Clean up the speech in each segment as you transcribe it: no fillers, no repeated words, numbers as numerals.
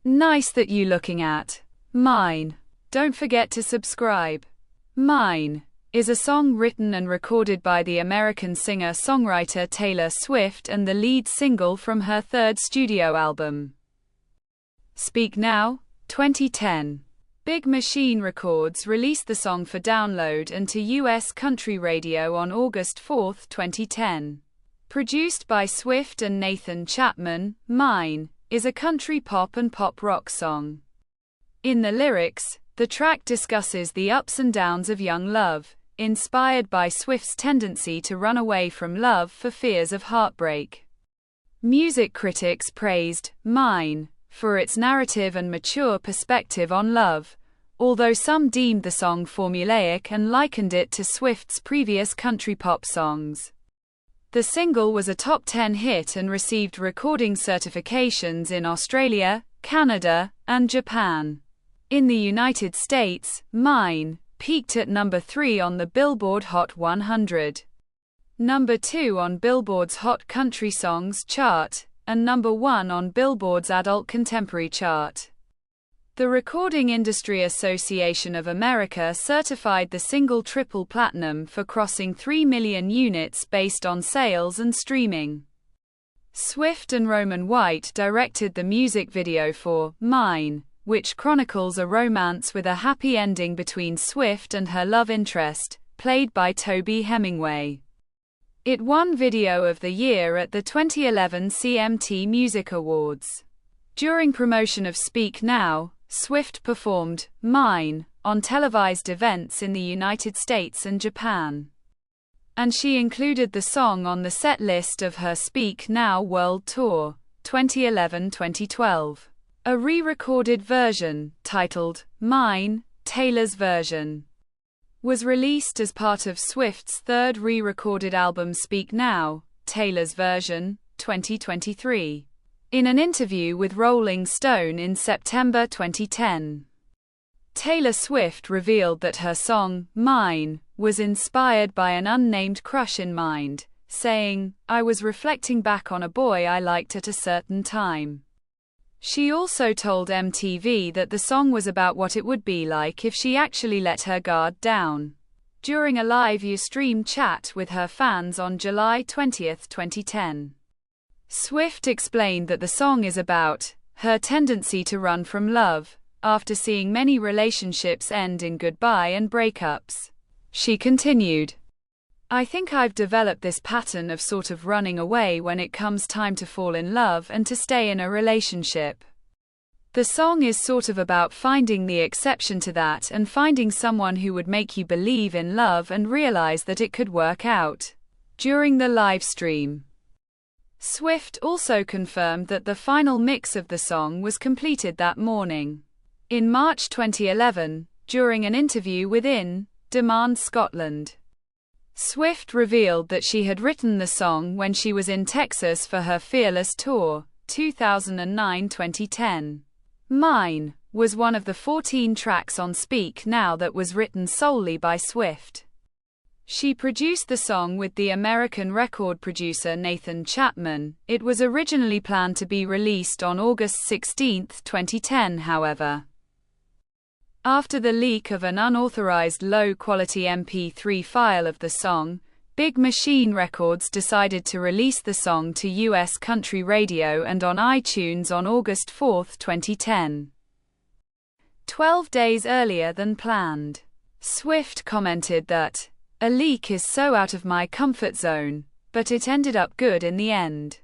Nice that you looking at mine. Don't forget to subscribe. Mine is a song written and recorded by the American singer-songwriter Taylor Swift and the lead single from her third studio album. Speak Now, 2010. Big Machine Records released the song for download and to US country radio on August 4, 2010. Produced by Swift and Nathan Chapman, Mine is a country pop and pop rock song. In the lyrics, the track discusses the ups and downs of young love, inspired by Swift's tendency to run away from love for fears of heartbreak. Music critics praised Mine for its narrative and mature perspective on love, although some deemed the song formulaic and likened it to Swift's previous country pop songs. The single was a top 10 hit and received recording certifications in Australia, Canada, and Japan. In the United States, Mine peaked at number 3 on the Billboard Hot 100, number 2 on Billboard's Hot Country Songs chart, and number 1 on Billboard's Adult Contemporary chart. The Recording Industry Association of America certified the single triple platinum for crossing 3 million units based on sales and streaming. Swift and Roman White directed the music video for Mine, which chronicles a romance with a happy ending between Swift and her love interest, played by Toby Hemingway. It won Video of the Year at the 2011 CMT Music Awards. During promotion of Speak Now, Swift performed Mine on televised events in the United States and Japan. And she included the song on the set list of her Speak Now World Tour, 2011-2012. A re-recorded version, titled Mine, Taylor's Version, was released as part of Swift's third re-recorded album Speak Now, Taylor's Version, 2023. In an interview with Rolling Stone in September 2010, Taylor Swift revealed that her song, Mine, was inspired by an unnamed crush in mind, saying, "I was reflecting back on a boy I liked at a certain time." She also told MTV that the song was about what it would be like if she actually let her guard down. During a live Ustream chat with her fans on July 20, 2010. Swift explained that the song is about her tendency to run from love, after seeing many relationships end in goodbye and breakups. She continued, "I think I've developed this pattern of sort of running away when it comes time to fall in love and to stay in a relationship. The song is sort of about finding the exception to that and finding someone who would make you believe in love and realize that it could work out." During the live stream, Swift also confirmed that the final mix of the song was completed that morning. In March 2011, during an interview with In Demand Scotland, Swift revealed that she had written the song when she was in Texas for her Fearless Tour, 2009-2010. Mine was one of the 14 tracks on Speak Now that was written solely by Swift. She produced the song with the American record producer Nathan Chapman. It was originally planned to be released on August 16, 2010, however. After the leak of an unauthorized low-quality MP3 file of the song, Big Machine Records decided to release the song to US country radio and on iTunes on August 4, 2010. 12 days earlier than planned. Swift commented that, "A leak is so out of my comfort zone, but it ended up good in the end.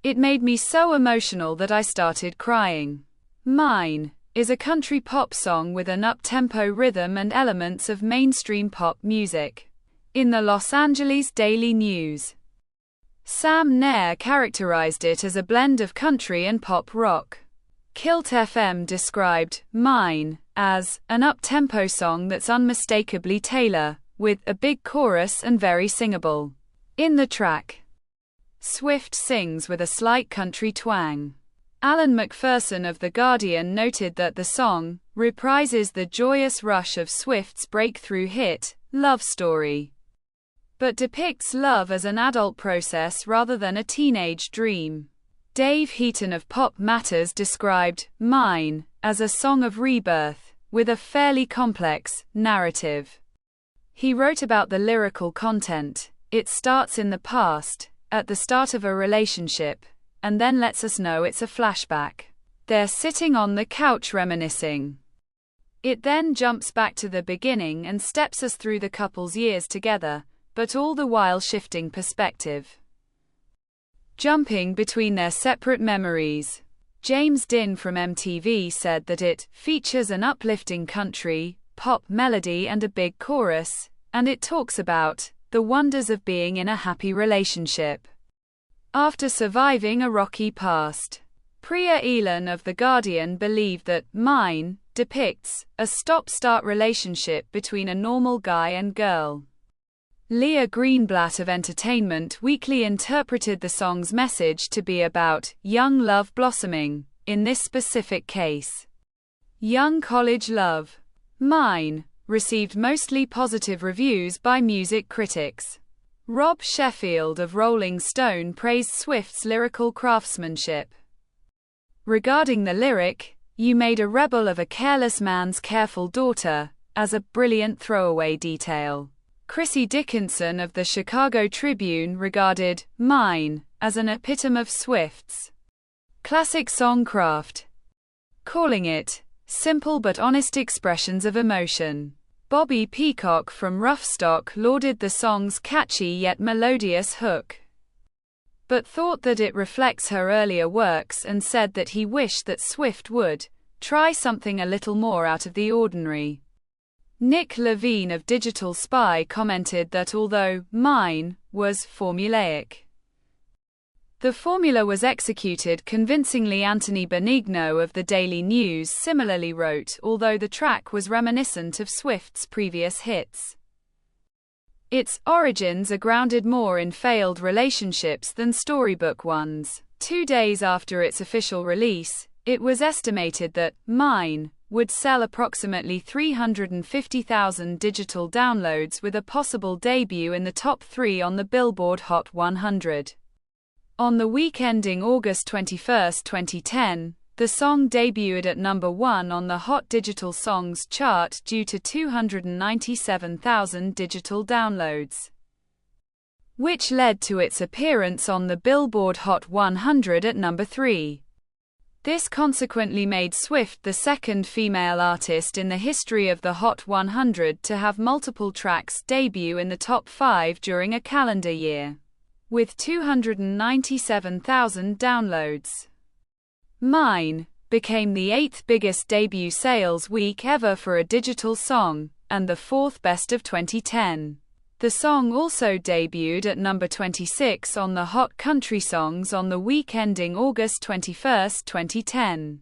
It made me so emotional that I started crying." Mine is a country pop song with an up-tempo rhythm and elements of mainstream pop music. In the Los Angeles Daily News, Sam Nair characterized it as a blend of country and pop rock. Kilt FM described Mine as an up-tempo song that's unmistakably Taylor, with a big chorus and very singable. In the track, Swift sings with a slight country twang. Alan McPherson of The Guardian noted that the song reprises the joyous rush of Swift's breakthrough hit, Love Story, but depicts love as an adult process rather than a teenage dream. Dave Heaton of Pop Matters described Mine as a song of rebirth, with a fairly complex narrative. He wrote about the lyrical content. It starts in the past, at the start of a relationship, and then lets us know it's a flashback. They're sitting on the couch reminiscing. It then jumps back to the beginning and steps us through the couple's years together, but all the while shifting perspective. Jumping between their separate memories. James Dinn from MTV said that it features an uplifting country, pop melody and a big chorus, and it talks about the wonders of being in a happy relationship after surviving a rocky past. Priya Elan of The Guardian believed that Mine depicts a stop-start relationship between a normal guy and girl. Leah Greenblatt of Entertainment Weekly interpreted the song's message to be about young love blossoming, in this specific case, young college love. Mine received mostly positive reviews by music critics. Rob Sheffield of Rolling Stone praised Swift's lyrical craftsmanship. Regarding the lyric, "You made a rebel of a careless man's careful daughter," as a brilliant throwaway detail. Chrissy Dickinson of the Chicago Tribune regarded Mine as an epitome of Swift's classic songcraft, calling it simple but honest expressions of emotion. Bobby Peacock from Rough Stock lauded the song's catchy yet melodious hook, but thought that it reflects her earlier works and said that he wished that Swift would try something a little more out of the ordinary. Nick Levine of Digital Spy commented that although Mine was formulaic, the formula was executed convincingly. Anthony Benigno of the Daily News similarly wrote, although the track was reminiscent of Swift's previous hits, its origins are grounded more in failed relationships than storybook ones. 2 days after its official release, it was estimated that Mine would sell approximately 350,000 digital downloads, with a possible debut in the top 3 on the Billboard Hot 100. On the week ending August 21, 2010, the song debuted at number 1 on the Hot Digital Songs chart due to 297,000 digital downloads, which led to its appearance on the Billboard Hot 100 at number 3. This consequently made Swift the second female artist in the history of the Hot 100 to have multiple tracks debut in the top 5 during a calendar year, with 297,000 downloads. Mine became the 8th biggest debut sales week ever for a digital song, and the 4th best of 2010. The song also debuted at number 26 on the Hot Country Songs on the week ending August 21, 2010,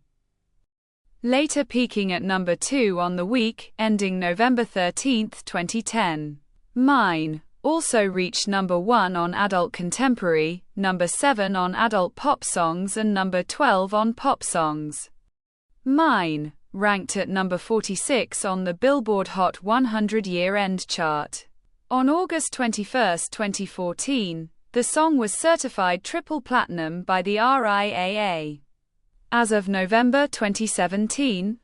later peaking at number 2 on the week ending November 13, 2010. Mine also reached number 1 on Adult Contemporary, number 7 on Adult Pop Songs and number 12 on Pop Songs. Mine ranked at number 46 on the Billboard Hot 100 year-end chart. On August 21, 2014, the song was certified triple platinum by the RIAA. As of November 2017,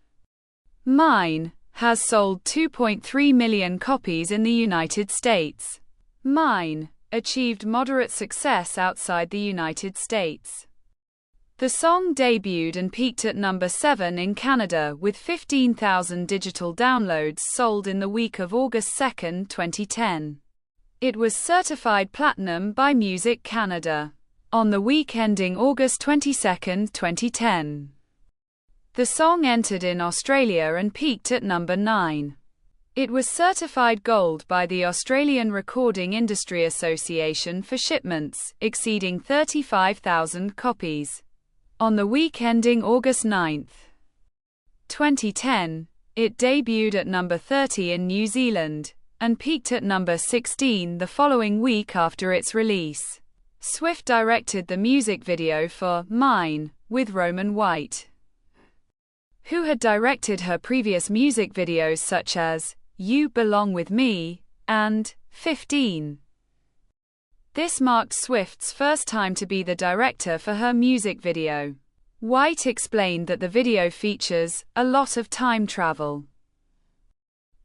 Mine has sold 2.3 million copies in the United States. Mine achieved moderate success outside the United States. The song debuted and peaked at number 7 in Canada, with 15,000 digital downloads sold in the week of August 2, 2010. It was certified platinum by Music Canada on the week ending August 22, 2010. The song entered in Australia and peaked at number 9. It was certified gold by the Australian Recording Industry Association for shipments exceeding 35,000 copies. On the week ending August 9, 2010, it debuted at number 30 in New Zealand, and peaked at number 16 the following week after its release. Swift directed the music video for Mine, with Roman White, who had directed her previous music videos such as You Belong With Me and 15. This marked Swift's first time to be the director for her music video. White explained that the video features a lot of time travel,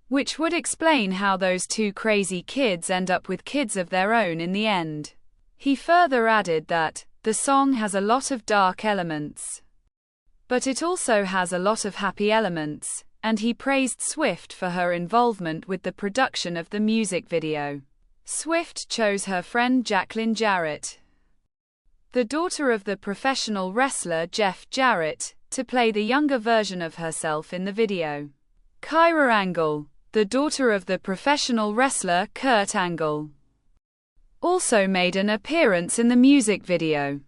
which would explain how those two crazy kids end up with kids of their own in the end. He further added that the song has a lot of dark elements, but it also has a lot of happy elements, and he praised Swift for her involvement with the production of the music video. Swift chose her friend Jacqueline Jarrett, the daughter of the professional wrestler Jeff Jarrett, to play the younger version of herself in the video. Kyra Angle, the daughter of the professional wrestler Kurt Angle, also made an appearance in the music video.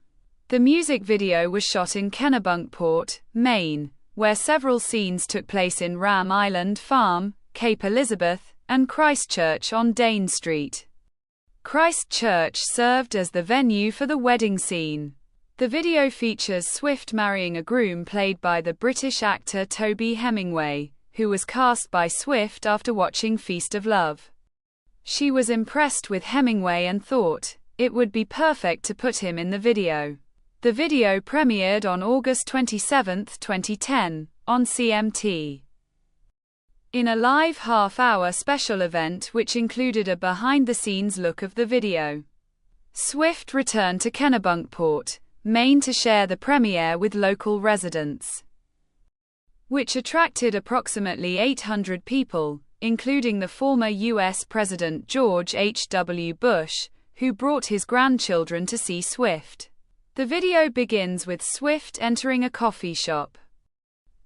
The music video was shot in Kennebunkport, Maine, where several scenes took place in Ram Island Farm, Cape Elizabeth, and Christchurch on Dane Street. Christchurch served as the venue for the wedding scene. The video features Swift marrying a groom played by the British actor Toby Hemingway, who was cast by Swift after watching Feast of Love. She was impressed with Hemingway and thought it would be perfect to put him in the video. The video premiered on August 27, 2010, on CMT. In a live half-hour special event which included a behind-the-scenes look of the video. Swift returned to Kennebunkport, Maine to share the premiere with local residents, which attracted approximately 800 people, including the former U.S. President George H.W. Bush, who brought his grandchildren to see Swift. The video begins with Swift entering a coffee shop.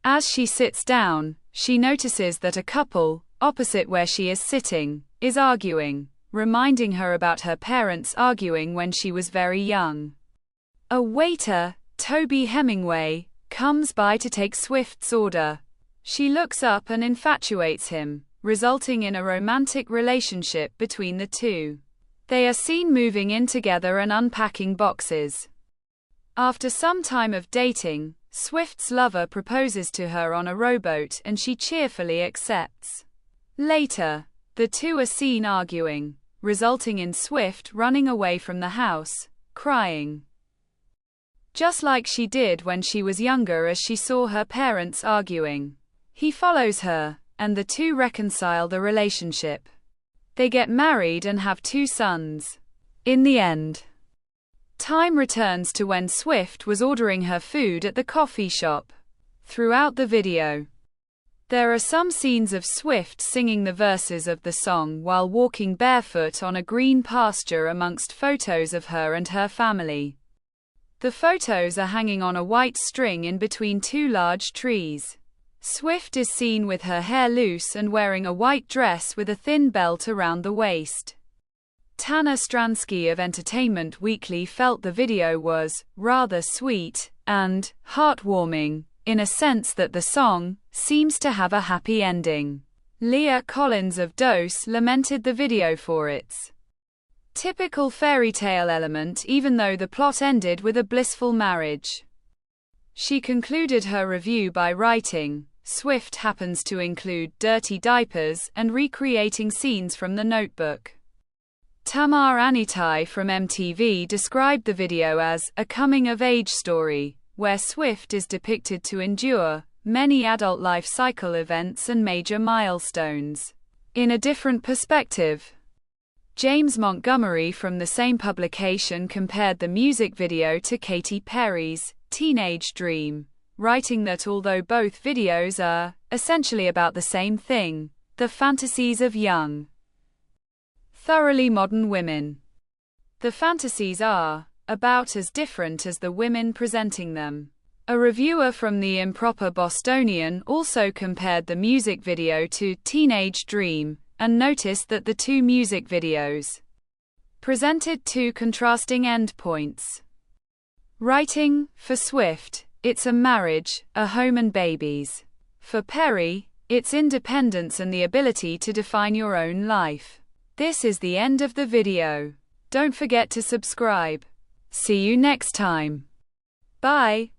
As she sits down, she notices that a couple, opposite where she is sitting, is arguing, reminding her about her parents arguing when she was very young. A waiter, Toby Hemingway, comes by to take Swift's order. She looks up and infatuates him, resulting in a romantic relationship between the two. They are seen moving in together and unpacking boxes. After some time of dating, Swift's lover proposes to her on a rowboat and she cheerfully accepts. Later, the two are seen arguing, resulting in Swift running away from the house, crying, just like she did when she was younger as she saw her parents arguing. He follows her, and the two reconcile the relationship. They get married and have 2 sons. In the end, time returns to when Swift was ordering her food at the coffee shop. Throughout the video, there are some scenes of Swift singing the verses of the song while walking barefoot on a green pasture amongst photos of her and her family. The photos are hanging on a white string in between 2 large trees. Swift is seen with her hair loose and wearing a white dress with a thin belt around the waist. Tanner Stransky of Entertainment Weekly felt the video was rather sweet and heartwarming, in a sense that the song seems to have a happy ending. Leah Collins of Dose lamented the video for its typical fairy tale element even though the plot ended with a blissful marriage. She concluded her review by writing, Swift happens to include dirty diapers and recreating scenes from The Notebook. Tamar Anitai from MTV described the video as a coming-of-age story, where Swift is depicted to endure many adult life cycle events and major milestones in a different perspective. James Montgomery from the same publication compared the music video to Katy Perry's Teenage Dream, writing that although both videos are essentially about the same thing, the fantasies of young, thoroughly modern women, the fantasies are about as different as the women presenting them. A reviewer from the Improper Bostonian also compared the music video to Teenage Dream, and noticed that the 2 music videos presented 2 contrasting endpoints. Writing, for Swift, it's a marriage, a home and babies. For Perry, it's independence and the ability to define your own life. This is the end of the video. Don't forget to subscribe. See you next time. Bye.